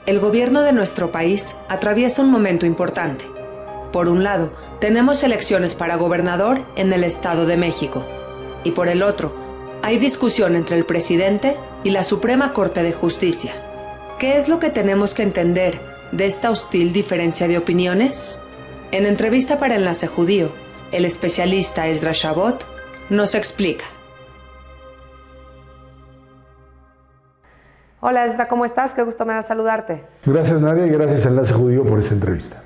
El gobierno de nuestro país atraviesa un momento importante. Por un lado, tenemos elecciones para gobernador en el Estado de México. Y por el otro, hay discusión entre el presidente y la Suprema Corte de Justicia. ¿Qué es lo que tenemos que entender de esta hostil diferencia de opiniones? En entrevista para Enlace Judío, el especialista Esdras Shabot nos explica. Hola Esdras, ¿cómo estás? Qué gusto me da saludarte. Gracias Nadia y gracias a Enlace Judío por esta entrevista.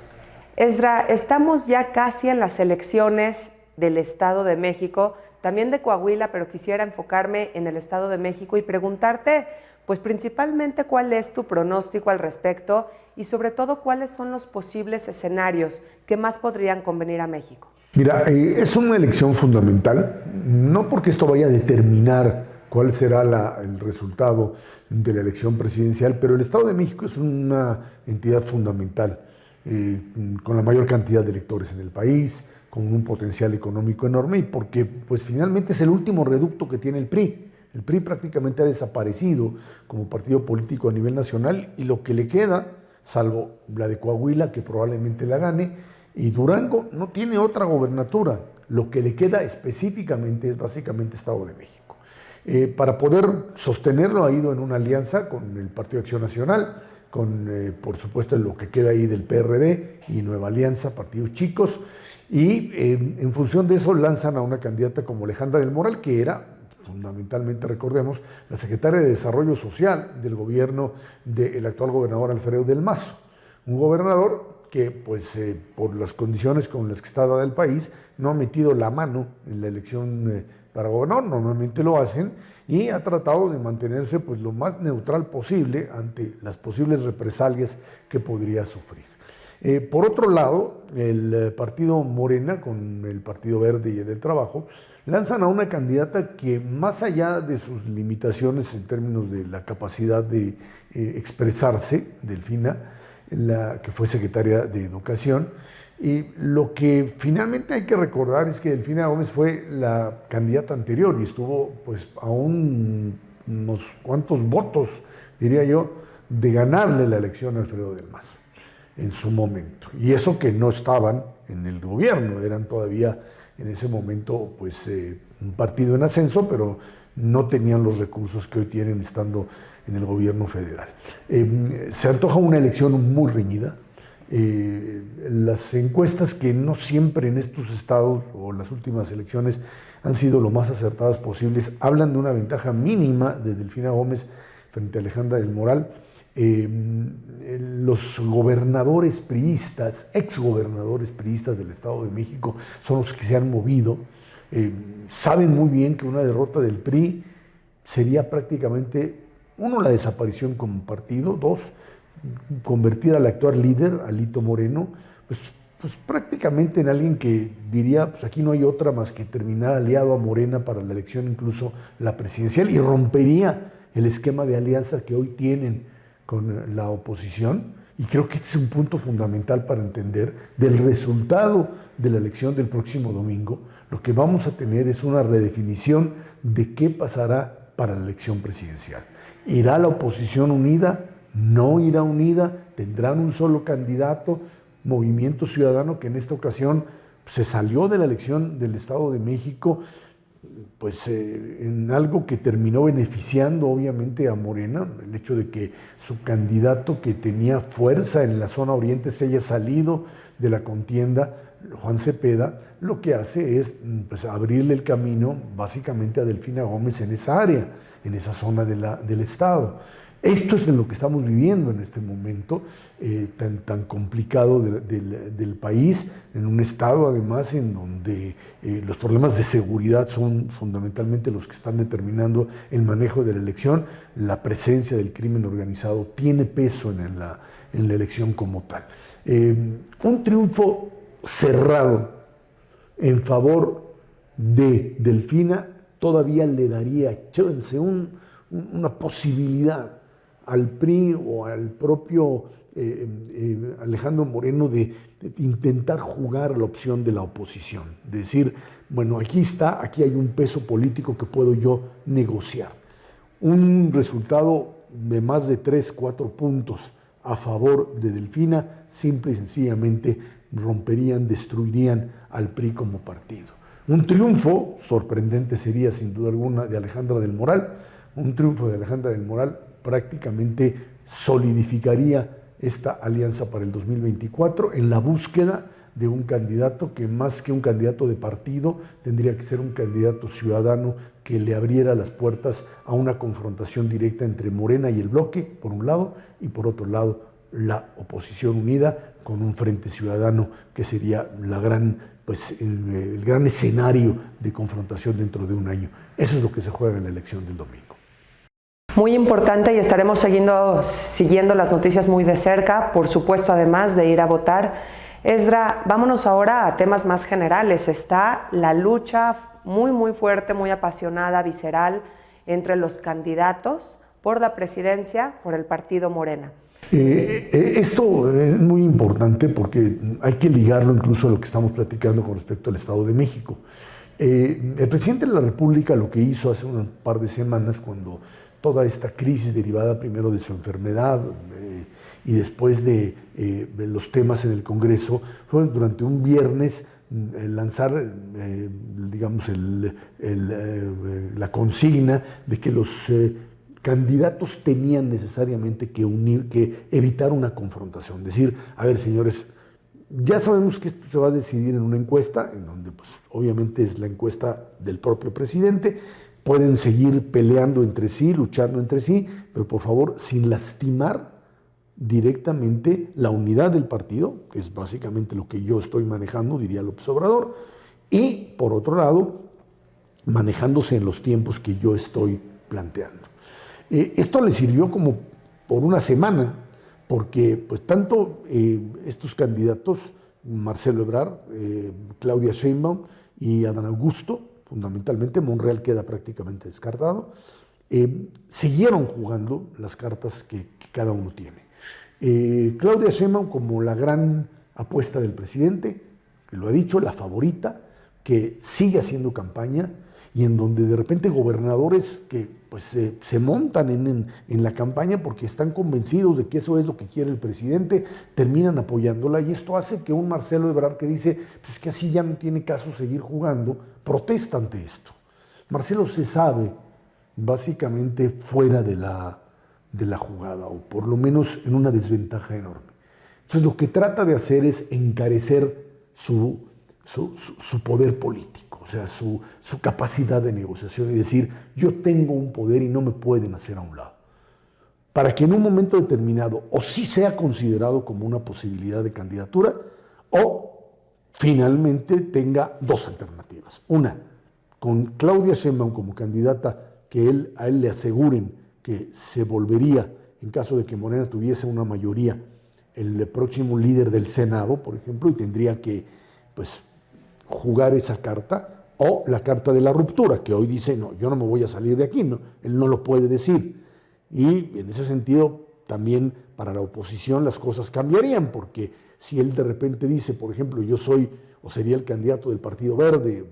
Esdras, estamos ya casi en las elecciones del Estado de México, también de Coahuila, pero quisiera enfocarme en el Estado de México y preguntarte, pues principalmente cuál es tu pronóstico al respecto y sobre todo cuáles son los posibles escenarios que más podrían convenir a México. Mira, es una elección fundamental, no porque esto vaya a determinar cuál será el resultado de la elección presidencial, pero el Estado de México es una entidad fundamental, con la mayor cantidad de electores en el país, con un potencial económico enorme y porque pues finalmente es el último reducto que tiene el PRI. El PRI prácticamente ha desaparecido como partido político a nivel nacional y lo que le queda, salvo la de Coahuila, que probablemente la gane, y Durango no tiene otra gobernatura. Lo que le queda específicamente es básicamente Estado de México. Para poder sostenerlo ha ido en una alianza con el Partido de Acción Nacional, con por supuesto lo que queda ahí del PRD y Nueva Alianza, partidos chicos, y en función de eso lanzan a una candidata como Alejandra del Moral, que era fundamentalmente, recordemos, la secretaria de Desarrollo Social del gobierno del actual gobernador Alfredo del Mazo, un gobernador que pues por las condiciones con las que está dada el país no ha metido la mano en la elección para gobernador, normalmente lo hacen, y ha tratado de mantenerse pues lo más neutral posible ante las posibles represalias que podría sufrir. Por otro lado, el partido Morena, con el Partido Verde y el del Trabajo, lanzan a una candidata que más allá de sus limitaciones en términos de la capacidad de expresarse, Delfina, que fue secretaria de Educación, y lo que finalmente hay que recordar es que Delfina Gómez fue la candidata anterior y estuvo pues a unos cuantos votos, diría yo, de ganarle la elección a Alfredo del Mazo en su momento. Y eso que no estaban en el gobierno, eran todavía en ese momento pues un partido en ascenso, pero no tenían los recursos que hoy tienen estando en el gobierno federal. Se antoja una elección muy reñida. Las encuestas, que no siempre en estos estados o las últimas elecciones han sido lo más acertadas posibles, hablan de una ventaja mínima de Delfina Gómez frente a Alejandra del Moral. Los gobernadores priistas, exgobernadores priistas del Estado de México son los que se han movido, saben muy bien que una derrota del PRI sería prácticamente, uno, la desaparición como partido, dos, convertir al actual líder, Alito Moreno, pues prácticamente en alguien que diría, pues aquí no hay otra más que terminar aliado a Morena para la elección, incluso la presidencial, y rompería el esquema de alianza que hoy tienen con la oposición. Y creo que este es un punto fundamental para entender del resultado de la elección del próximo domingo. Lo que vamos a tener es una redefinición de qué pasará para la elección presidencial. ¿Irá la oposición unida? ¿No irá unida? ¿Tendrán un solo candidato? Movimiento Ciudadano, que en esta ocasión se salió de la elección del Estado de México, pues en algo que terminó beneficiando obviamente a Morena, el hecho de que su candidato, que tenía fuerza en la zona oriente, se haya salido de la contienda, Juan Cepeda, lo que hace es pues abrirle el camino básicamente a Delfina Gómez en esa área, en esa zona del estado. Esto es lo que estamos viviendo en este momento tan complicado del país, en un estado además en donde los problemas de seguridad son fundamentalmente los que están determinando el manejo de la elección. La presencia del crimen organizado tiene peso en la elección como tal. Un triunfo cerrado en favor de Delfina todavía le daría, chévense, una posibilidad al PRI o al propio Alejandro Moreno de intentar jugar la opción de la oposición, de decir, bueno, aquí hay un peso político que puedo yo negociar. Un resultado de más de 3, 4 puntos a favor de Delfina, simple y sencillamente romperían, destruirían al PRI como partido. Un triunfo sorprendente sería sin duda alguna de Alejandra del Moral. Un triunfo de Alejandra del Moral prácticamente solidificaría esta alianza para el 2024 en la búsqueda de un candidato que más que un candidato de partido tendría que ser un candidato ciudadano que le abriera las puertas a una confrontación directa entre Morena y el bloque, por un lado, y por otro lado la oposición unida con un frente ciudadano que sería la gran, el gran escenario de confrontación dentro de un año. Eso es lo que se juega en la elección del domingo. Muy importante y estaremos siguiendo las noticias muy de cerca, por supuesto, además de ir a votar. Esdra, vámonos ahora a temas más generales. Está la lucha muy fuerte, muy apasionada, visceral, entre los candidatos por la presidencia, por el partido Morena. Esto es muy importante porque hay que ligarlo incluso a lo que estamos platicando con respecto al Estado de México. El presidente de la República lo que hizo hace un par de semanas, cuando toda esta crisis derivada primero de su enfermedad y después de los temas en el Congreso, fue durante un viernes lanzar, digamos, la consigna de que los candidatos tenían necesariamente que evitar una confrontación. Decir, a ver, señores, ya sabemos que esto se va a decidir en una encuesta, en donde pues obviamente es la encuesta del propio presidente. Pueden seguir peleando entre sí, luchando entre sí, pero por favor, sin lastimar directamente la unidad del partido, que es básicamente lo que yo estoy manejando, diría López Obrador, y por otro lado, manejándose en los tiempos que yo estoy planteando. Esto le sirvió como por una semana, porque pues tanto estos candidatos, Marcelo Ebrard, Claudia Sheinbaum y Adán Augusto, fundamentalmente, Monreal queda prácticamente descartado, siguieron jugando las cartas que cada uno tiene. Claudia Sheinbaum como la gran apuesta del presidente, que lo ha dicho, la favorita, que sigue haciendo campaña y en donde de repente gobernadores que pues, se montan en la campaña porque están convencidos de que eso es lo que quiere el presidente, terminan apoyándola, y esto hace que un Marcelo Ebrard que dice pues es que así ya no tiene caso seguir jugando, protesta ante esto. Marcelo se sabe básicamente fuera de la jugada, o por lo menos en una desventaja enorme. Entonces lo que trata de hacer es encarecer su poder político, o sea, su capacidad de negociación, y decir, yo tengo un poder y no me pueden hacer a un lado. Para que en un momento determinado o sí sea considerado como una posibilidad de candidatura, o finalmente tenga dos alternativas. Una, con Claudia Sheinbaum como candidata, que a él le aseguren que se volvería, en caso de que Morena tuviese una mayoría, el próximo líder del Senado, por ejemplo, y tendría que pues, jugar esa carta, o la carta de la ruptura, que hoy dice, no, yo no me voy a salir de aquí, no, él no lo puede decir. Y en ese sentido, también para la oposición las cosas cambiarían, porque si él de repente dice, por ejemplo, yo soy o sería el candidato del Partido Verde,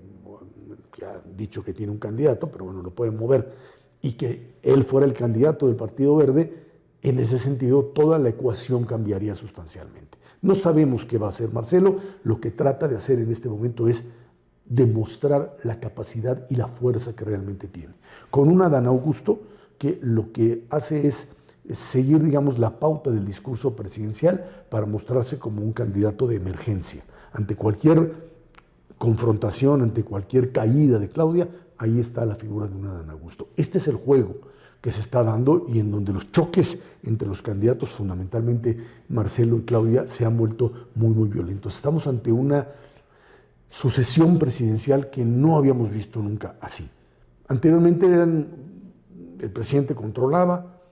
que ha dicho que tiene un candidato, pero bueno, lo pueden mover, y que él fuera el candidato del Partido Verde, en ese sentido toda la ecuación cambiaría sustancialmente. No sabemos qué va a hacer Marcelo, lo que trata de hacer en este momento es demostrar la capacidad y la fuerza que realmente tiene. Con un Adán Augusto que lo que hace es seguir, digamos, la pauta del discurso presidencial para mostrarse como un candidato de emergencia. Ante cualquier confrontación, ante cualquier caída de Claudia, ahí está la figura de un Adán Augusto. Este es el juego que se está dando y en donde los choques entre los candidatos, fundamentalmente Marcelo y Claudia, se han vuelto muy violentos. Estamos ante una sucesión presidencial que no habíamos visto nunca así. Anteriormente el presidente controlaba,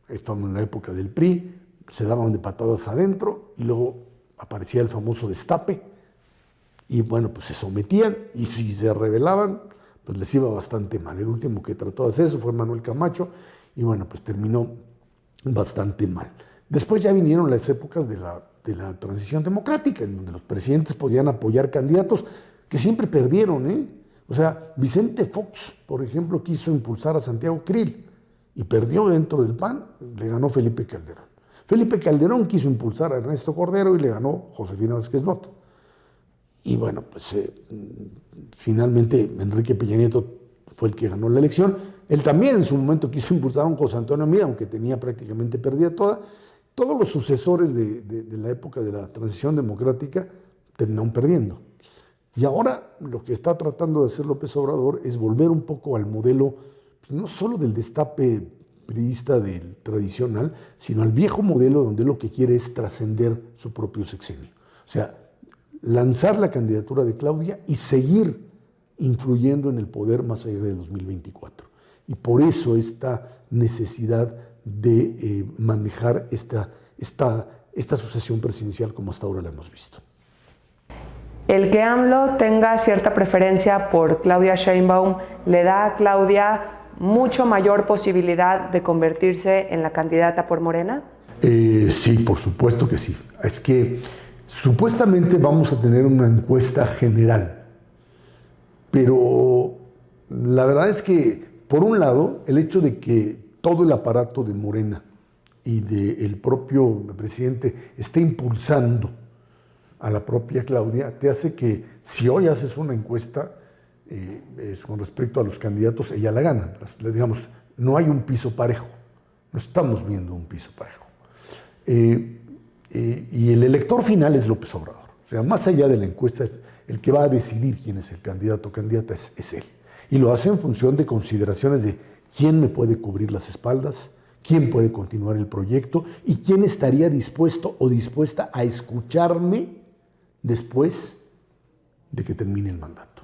estamos en la época del PRI, se daban de patadas adentro y luego aparecía el famoso destape y bueno, pues se sometían y si se rebelaban, pues les iba bastante mal. El último que trató de hacer eso fue Manuel Camacho y bueno, pues terminó bastante mal. Después ya vinieron las épocas de la transición democrática, en donde los presidentes podían apoyar candidatos que siempre perdieron, ¿eh? O sea, Vicente Fox, por ejemplo, quiso impulsar a Santiago Krill y perdió dentro del PAN, le ganó Felipe Calderón. Felipe Calderón quiso impulsar a Ernesto Cordero y le ganó Josefina Vázquez Mota. Y bueno, pues finalmente Enrique Peña Nieto fue el que ganó la elección. Él también en su momento quiso impulsar a un José Antonio Meade, aunque tenía prácticamente perdida toda. Todos los sucesores de la época de la transición democrática terminaron perdiendo. Y ahora lo que está tratando de hacer López Obrador es volver un poco al modelo, pues, no solo del destape priista del tradicional, sino al viejo modelo donde lo que quiere es trascender su propio sexenio. O sea, lanzar la candidatura de Claudia y seguir influyendo en el poder más allá de 2024. Y por eso esta necesidad de manejar esta sucesión presidencial como hasta ahora la hemos visto. El que AMLO tenga cierta preferencia por Claudia Sheinbaum le da a Claudia mucho mayor posibilidad de convertirse en la candidata por Morena. Sí, por supuesto que sí. Es que supuestamente vamos a tener una encuesta general, pero la verdad es que, por un lado, el hecho de que todo el aparato de Morena y del propio presidente esté impulsando a la propia Claudia, te hace que si hoy haces una encuesta con respecto a los candidatos, ella la gana. Digamos, no hay un piso parejo, no estamos viendo un piso parejo. Y el elector final es López Obrador. O sea, más allá de la encuesta, el que va a decidir quién es el candidato o candidata es él. Y lo hace en función de consideraciones de quién me puede cubrir las espaldas, quién puede continuar el proyecto y quién estaría dispuesto o dispuesta a escucharme después de que termine el mandato.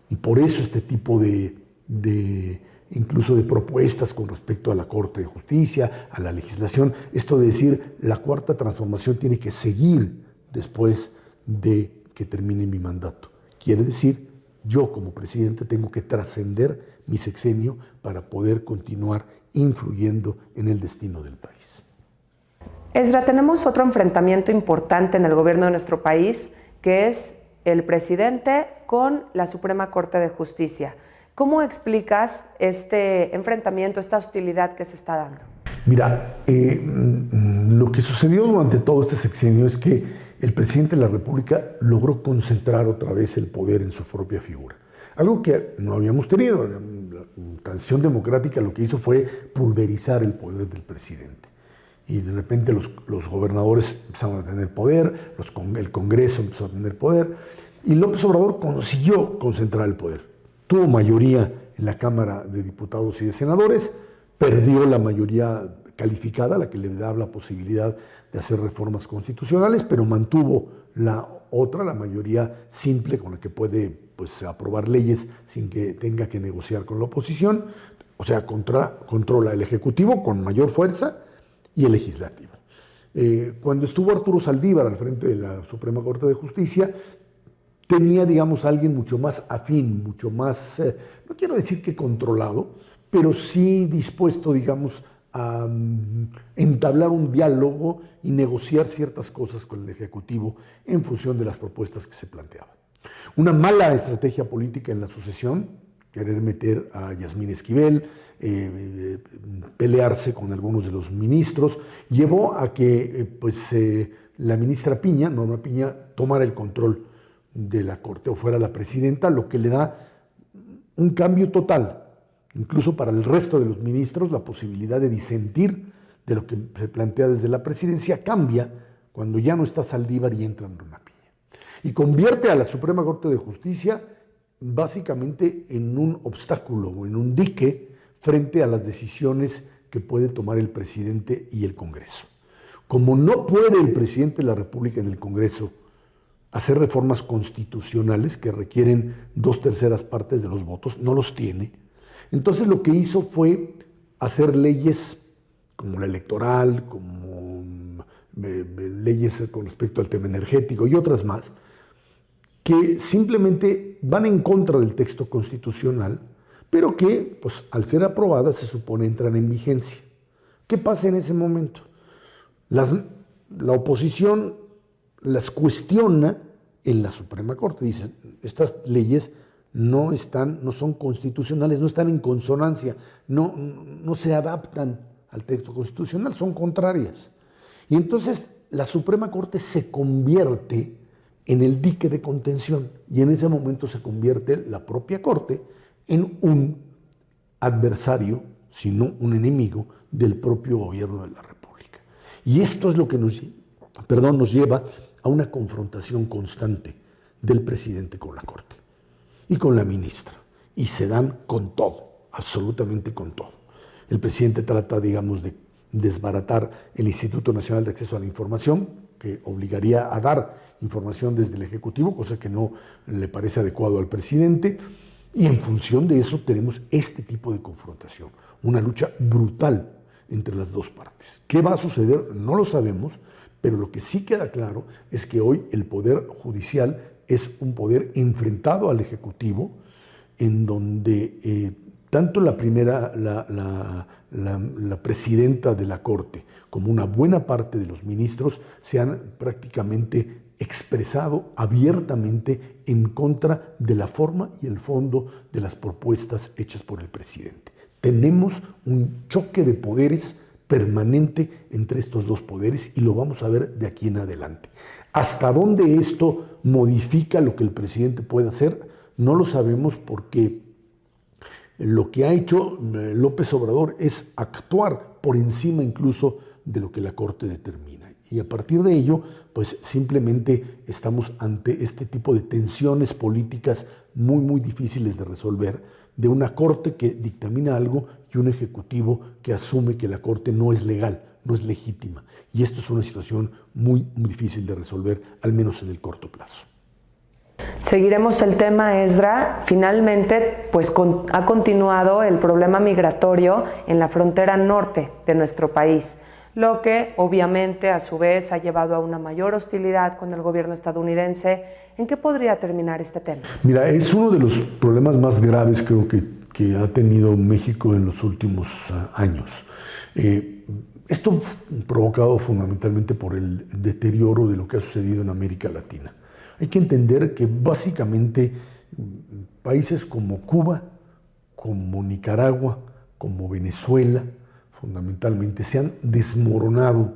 Y por eso este tipo incluso de propuestas con respecto a la Corte de Justicia, a la legislación, esto de decir la cuarta transformación tiene que seguir después de que termine mi mandato. Quiere decir, yo como presidente tengo que trascender mi sexenio para poder continuar influyendo en el destino del país. Esdra, tenemos otro enfrentamiento importante en el gobierno de nuestro país, que es el presidente con la Suprema Corte de Justicia. ¿Cómo explicas este enfrentamiento, esta hostilidad que se está dando? Mira, lo que sucedió durante todo este sexenio es que el presidente de la República logró concentrar otra vez el poder en su propia figura. Algo que no habíamos tenido. La transición democrática lo que hizo fue pulverizar el poder del presidente. Y de repente los gobernadores empezaron a tener poder, el Congreso empezó a tener poder, y López Obrador consiguió concentrar el poder. Tuvo mayoría en la Cámara de Diputados y de Senadores, perdió la mayoría calificada, la que le da la posibilidad de hacer reformas constitucionales, pero mantuvo la mayoría simple con la que puede aprobar leyes sin que tenga que negociar con la oposición. O sea, controla el Ejecutivo con mayor fuerza y el Legislativo. Cuando estuvo Arturo Saldívar al frente de la Suprema Corte de Justicia, tenía, digamos, alguien mucho más afín, mucho más, no quiero decir que controlado, pero sí dispuesto, digamos, a entablar un diálogo y negociar ciertas cosas con el Ejecutivo en función de las propuestas que se planteaban. Una mala estrategia política en la sucesión, querer meter a Yasmín Esquivel, pelearse con algunos de los ministros, llevó a que la ministra Piña, Norma Piña, tomara el control de la Corte o fuera la presidenta, lo que le da un cambio total. Incluso para el resto de los ministros, la posibilidad de disentir de lo que se plantea desde la presidencia cambia cuando ya no está Saldívar y entra Norma Piña. Y convierte a la Suprema Corte de Justicia básicamente en un obstáculo o en un dique frente a las decisiones que puede tomar el presidente y el Congreso. Como no puede el presidente de la República en el Congreso hacer reformas constitucionales que requieren 2/3 partes de los votos, no los tiene. Entonces lo que hizo fue hacer leyes como la electoral, como leyes con respecto al tema energético y otras más, que simplemente van en contra del texto constitucional, pero que, al ser aprobadas, se supone entran en vigencia. ¿Qué pasa en ese momento? La oposición las cuestiona en la Suprema Corte. Dice, estas leyes no son constitucionales, no están en consonancia, no se adaptan al texto constitucional, son contrarias. Y entonces la Suprema Corte se convierte en el dique de contención y en ese momento se convierte la propia Corte en un adversario, sino un enemigo del propio gobierno de la República. Y esto es lo que nos lleva a una confrontación constante del presidente con la Corte y con la ministra. Y se dan con todo, absolutamente con todo. El presidente trata, digamos, de desbaratar el Instituto Nacional de Acceso a la Información, que obligaría a dar información desde el Ejecutivo, cosa que no le parece adecuado al presidente. Y en función de eso tenemos este tipo de confrontación, una lucha brutal entre las dos partes. ¿Qué va a suceder? No lo sabemos, pero lo que sí queda claro es que hoy el Poder Judicial es un poder enfrentado al Ejecutivo, en donde tanto la presidenta de la Corte como una buena parte de los ministros se han prácticamente expresado abiertamente en contra de la forma y el fondo de las propuestas hechas por el presidente. Tenemos un choque de poderes permanente entre estos dos poderes y lo vamos a ver de aquí en adelante. ¿Hasta dónde esto modifica lo que el presidente puede hacer? No lo sabemos, porque lo que ha hecho López Obrador es actuar por encima incluso de lo que la Corte determina. Y a partir de ello, pues simplemente estamos ante este tipo de tensiones políticas muy difíciles de resolver, de una Corte que dictamina algo y un Ejecutivo que asume que la Corte no es legal, no es legítima. Y esto es una situación muy difícil de resolver, al menos en el corto plazo. Seguiremos el tema, Esdra. Finalmente, pues ha continuado el problema migratorio en la frontera norte de nuestro país, lo que obviamente a su vez ha llevado a una mayor hostilidad con el gobierno estadounidense. ¿En qué podría terminar este tema? Mira, es uno de los problemas más graves, creo que ha tenido México en los últimos años. Esto provocado fundamentalmente por el deterioro de lo que ha sucedido en América Latina. Hay que entender que básicamente países como Cuba, como Nicaragua, como Venezuela, fundamentalmente se han desmoronado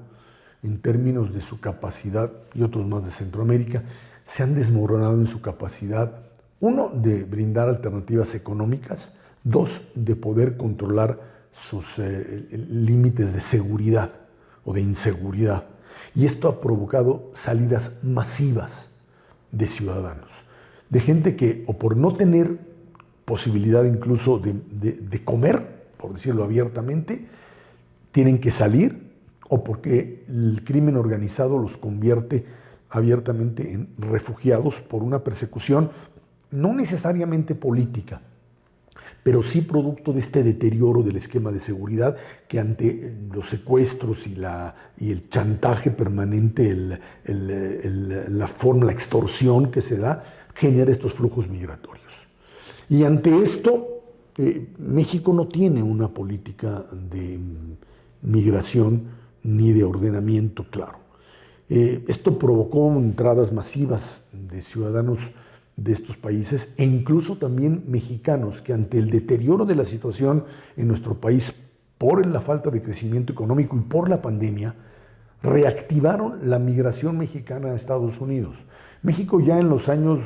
en términos de su capacidad, y otros más de Centroamérica, se han desmoronado en su capacidad, uno, de brindar alternativas económicas, dos, de poder controlar sus límites de seguridad o de inseguridad. Y esto ha provocado salidas masivas de ciudadanos, de gente que, o por no tener posibilidad incluso de comer, por decirlo abiertamente, tienen que salir, o porque el crimen organizado los convierte abiertamente en refugiados por una persecución no necesariamente política, pero sí producto de este deterioro del esquema de seguridad que, ante los secuestros y el chantaje permanente, la extorsión que se da, genera estos flujos migratorios. Y ante esto, México no tiene una política de migración ni de ordenamiento claro. Esto provocó entradas masivas de ciudadanos de estos países, e incluso también mexicanos que, ante el deterioro de la situación en nuestro país por la falta de crecimiento económico y por la pandemia, reactivaron la migración mexicana a Estados Unidos. México ya en los años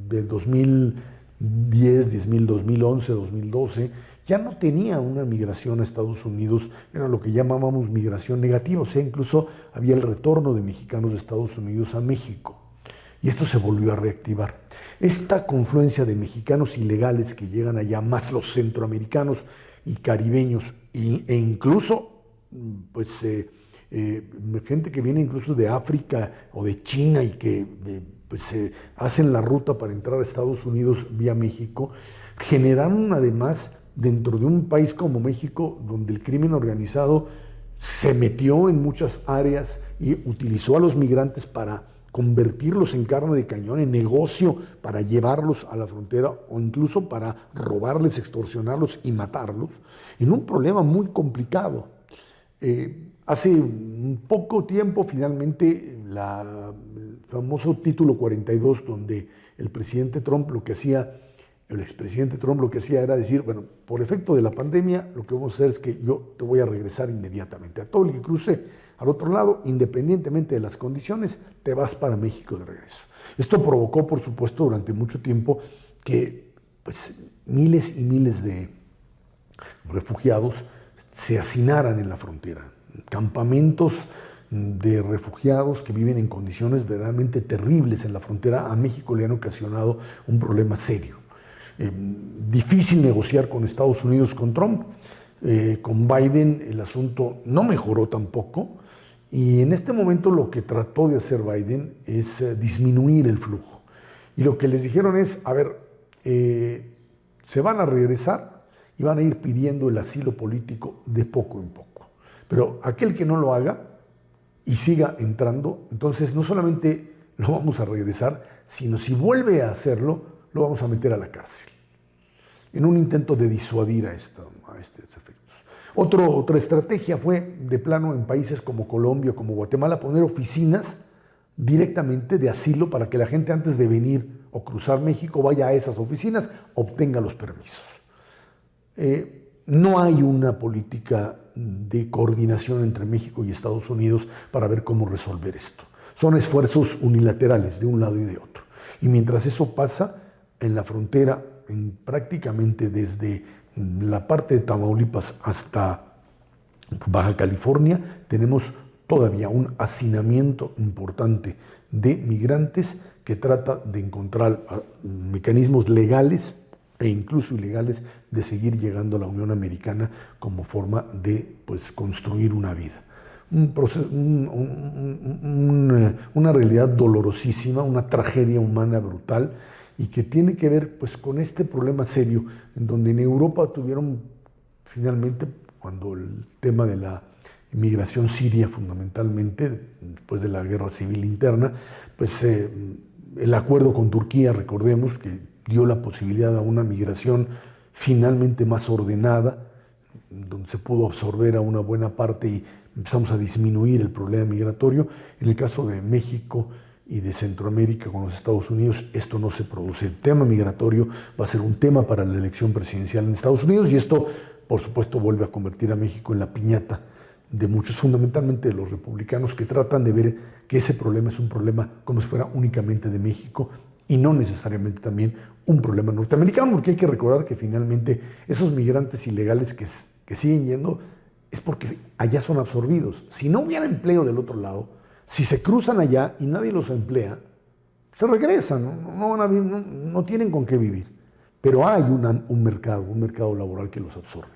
de 2010, 2011, 2012, ya no tenía una migración a Estados Unidos, era lo que llamábamos migración negativa, o sea, incluso había el retorno de mexicanos de Estados Unidos a México. Y esto se volvió a reactivar. Esta confluencia de mexicanos ilegales que llegan allá, más los centroamericanos y caribeños, e incluso pues, gente que viene incluso de África o de China y que hacen la ruta para entrar a Estados Unidos vía México, generaron además, dentro de un país como México, donde el crimen organizado se metió en muchas áreas y utilizó a los migrantes para convertirlos en carne de cañón, en negocio, para llevarlos a la frontera o incluso para robarles, extorsionarlos y matarlos, en un problema muy complicado. Hace un poco tiempo, finalmente, el famoso título 42, donde el expresidente Trump lo que hacía era decir, bueno, por efecto de la pandemia, lo que vamos a hacer es que yo te voy a regresar inmediatamente. A todo el que cruce al otro lado, independientemente de las condiciones, te vas para México de regreso. Esto provocó, por supuesto, durante mucho tiempo que pues, miles y miles de refugiados se hacinaran en la frontera. Campamentos de refugiados que viven en condiciones verdaderamente terribles en la frontera a México le han ocasionado un problema serio. Difícil negociar con Estados Unidos, con Trump. Con Biden el asunto no mejoró tampoco, y en este momento lo que trató de hacer Biden es disminuir el flujo. Y lo que les dijeron es, a ver, se van a regresar y van a ir pidiendo el asilo político de poco en poco. Pero aquel que no lo haga y siga entrando, entonces no solamente lo vamos a regresar, sino si vuelve a hacerlo, lo vamos a meter a la cárcel, en un intento de disuadir a estos efectos. Otra estrategia fue, de plano, en países como Colombia, como Guatemala, poner oficinas directamente de asilo para que la gente, antes de venir o cruzar México, vaya a esas oficinas, obtenga los permisos. No hay una política de coordinación entre México y Estados Unidos para ver cómo resolver esto. Son esfuerzos unilaterales de un lado y de otro. Y mientras eso pasa, en la frontera, prácticamente desde la parte de Tamaulipas hasta Baja California, tenemos todavía un hacinamiento importante de migrantes que trata de encontrar mecanismos legales e incluso ilegales de seguir llegando a la Unión Americana como forma de construir una vida. Una realidad dolorosísima, una tragedia humana brutal, y que tiene que ver con este problema serio, en donde en Europa tuvieron finalmente, cuando el tema de la inmigración siria fundamentalmente, después de la guerra civil interna, el acuerdo con Turquía, recordemos, que dio la posibilidad a una migración finalmente más ordenada, donde se pudo absorber a una buena parte y empezamos a disminuir el problema migratorio. En el caso de México y de Centroamérica con los Estados Unidos, esto no se produce. El tema migratorio va a ser un tema para la elección presidencial en Estados Unidos, y esto, por supuesto, vuelve a convertir a México en la piñata de muchos, fundamentalmente de los republicanos, que tratan de ver que ese problema es un problema como si fuera únicamente de México y no necesariamente también un problema norteamericano, porque hay que recordar que finalmente esos migrantes ilegales que siguen yendo es porque allá son absorbidos. Si no hubiera empleo del otro lado, si se cruzan allá y nadie los emplea, se regresan, no tienen con qué vivir. Pero hay un mercado laboral que los absorbe.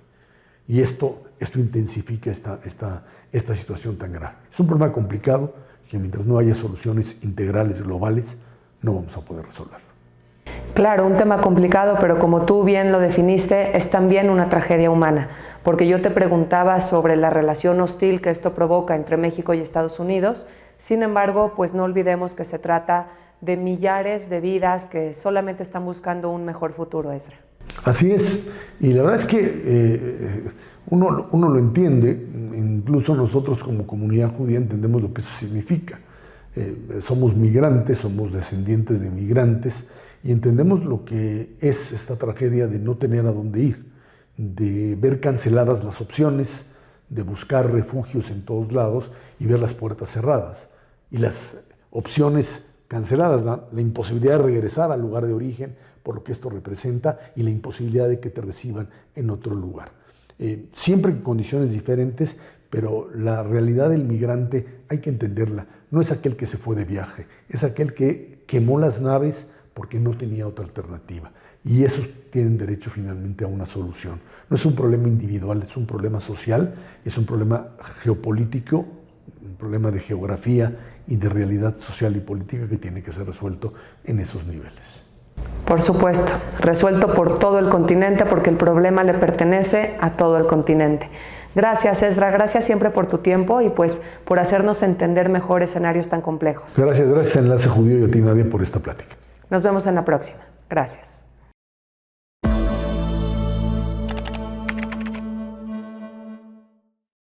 Y esto intensifica esta situación tan grave. Es un problema complicado que mientras no haya soluciones integrales, globales, no vamos a poder resolverlo. Claro, un tema complicado, pero como tú bien lo definiste, es también una tragedia humana, porque yo te preguntaba sobre la relación hostil que esto provoca entre México y Estados Unidos. Sin embargo, no olvidemos que se trata de millares de vidas que solamente están buscando un mejor futuro, Ezra. Así es, y la verdad es que uno lo entiende, incluso nosotros como comunidad judía entendemos lo que eso significa. Somos migrantes, somos descendientes de migrantes, y entendemos lo que es esta tragedia de no tener a dónde ir, de ver canceladas las opciones, de buscar refugios en todos lados y ver las puertas cerradas. Y las opciones canceladas, la imposibilidad de regresar al lugar de origen por lo que esto representa, y la imposibilidad de que te reciban en otro lugar. Siempre en condiciones diferentes, pero la realidad del migrante hay que entenderla. No es aquel que se fue de viaje, es aquel que quemó las naves porque no tenía otra alternativa. Y esos tienen derecho finalmente a una solución. No es un problema individual, es un problema social, es un problema geopolítico, un problema de geografía y de realidad social y política que tiene que ser resuelto en esos niveles. Por supuesto, resuelto por todo el continente, porque el problema le pertenece a todo el continente. Gracias, Ezra, gracias siempre por tu tiempo y por hacernos entender mejor escenarios tan complejos. Gracias Enlace Judío, y a ti, Nadia, por esta plática. Nos vemos en la próxima. Gracias.